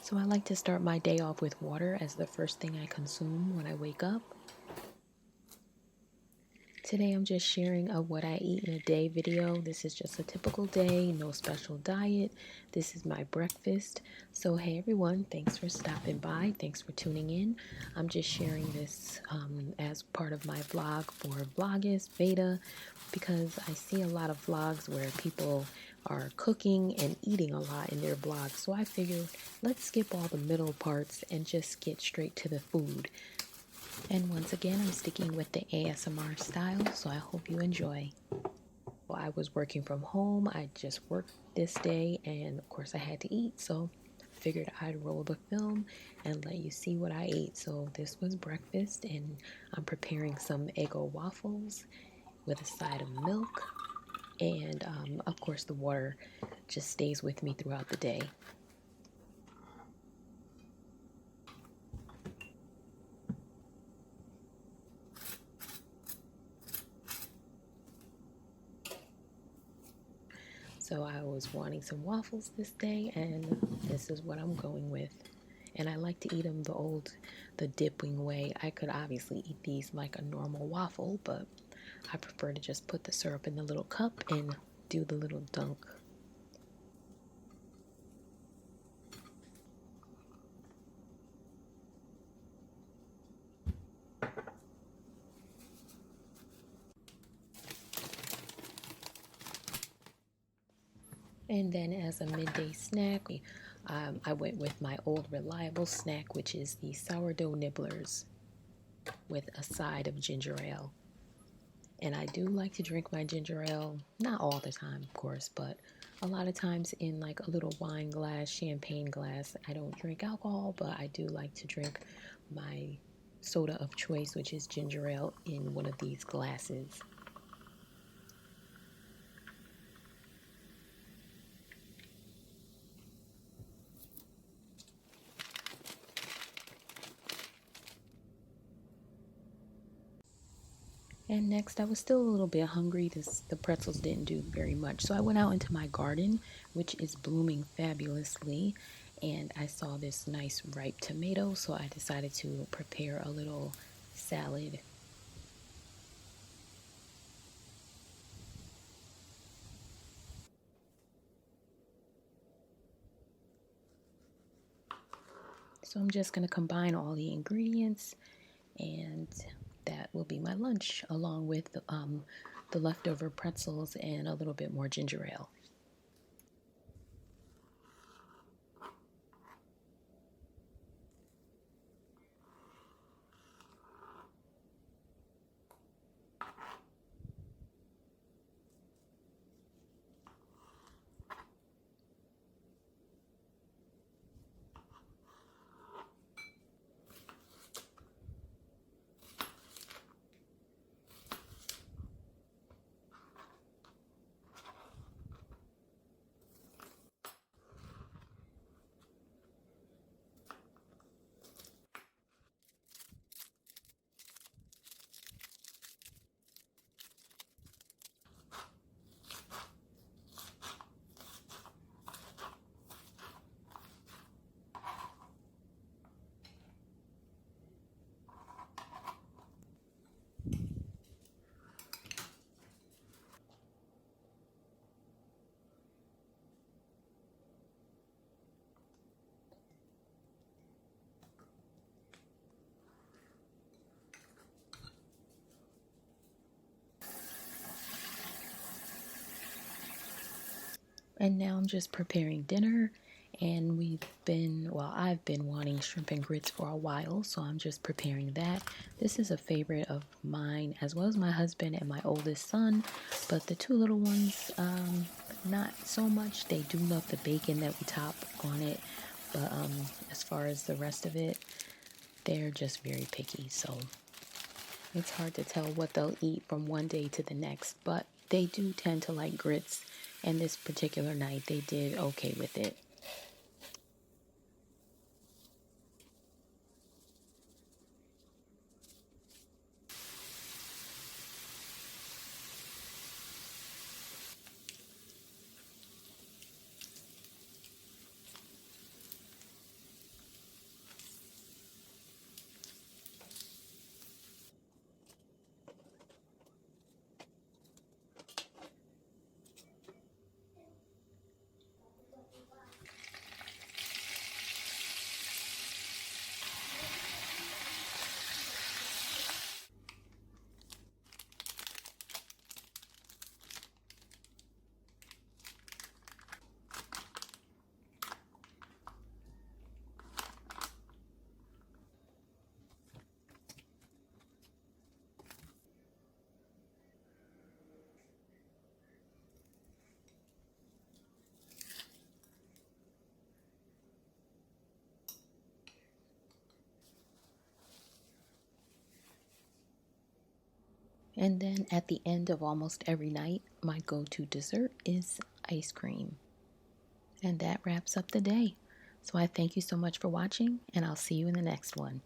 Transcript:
So I like to start my day off with water as the first thing I consume when I wake up. Today I'm just sharing a what I eat in a day video. This is just a typical day, no special diet. This is my breakfast. So hey everyone, thanks for stopping by. Thanks for tuning in. I'm just sharing this as part of my vlog for Vlogmas, VEDA, because I see a lot of vlogs where people are cooking and eating a lot in their vlogs. So I figured let's skip all the middle parts and just get straight to the food. And once again, I'm sticking with the ASMR style, so I hope you enjoy. Well, I was working from home. I just worked this day, and of course I had to eat, so figured I'd roll the film and let you see what I ate. So this was breakfast, and I'm preparing some Eggo waffles with a side of milk, and of course the water just stays with me throughout the day. So I was wanting some waffles this day, and this is what I'm going with. And I like to eat them the dipping way. I could obviously eat these like a normal waffle, but I prefer to just put the syrup in the little cup and do the little dunk. And then as a midday snack, I went with my old reliable snack, which is the sourdough nibblers with a side of ginger ale. And I do like to drink my ginger ale, not all the time, of course, but a lot of times in like a little wine glass, champagne glass. I don't drink alcohol, but I do like to drink my soda of choice, which is ginger ale, in one of these glasses. And next, I was still a little bit hungry. The pretzels didn't do very much. So I went out into my garden, which is blooming fabulously. And I saw this nice ripe tomato. So I decided to prepare a little salad. So I'm just going to combine all the ingredients, and that will be my lunch, along with the leftover pretzels and a little bit more ginger ale. And now I'm just preparing dinner, and I've been wanting shrimp and grits for a while, so I'm just preparing that. This is a favorite of mine, as well as my husband and my oldest son, but the two little ones, not so much. They do love the bacon that we top on it, but as far as the rest of it, they're just very picky, so it's hard to tell what they'll eat from one day to the next, but they do tend to like grits, and this particular night they did okay with it. And then at the end of almost every night, my go-to dessert is ice cream. And that wraps up the day. So I thank you so much for watching, and I'll see you in the next one.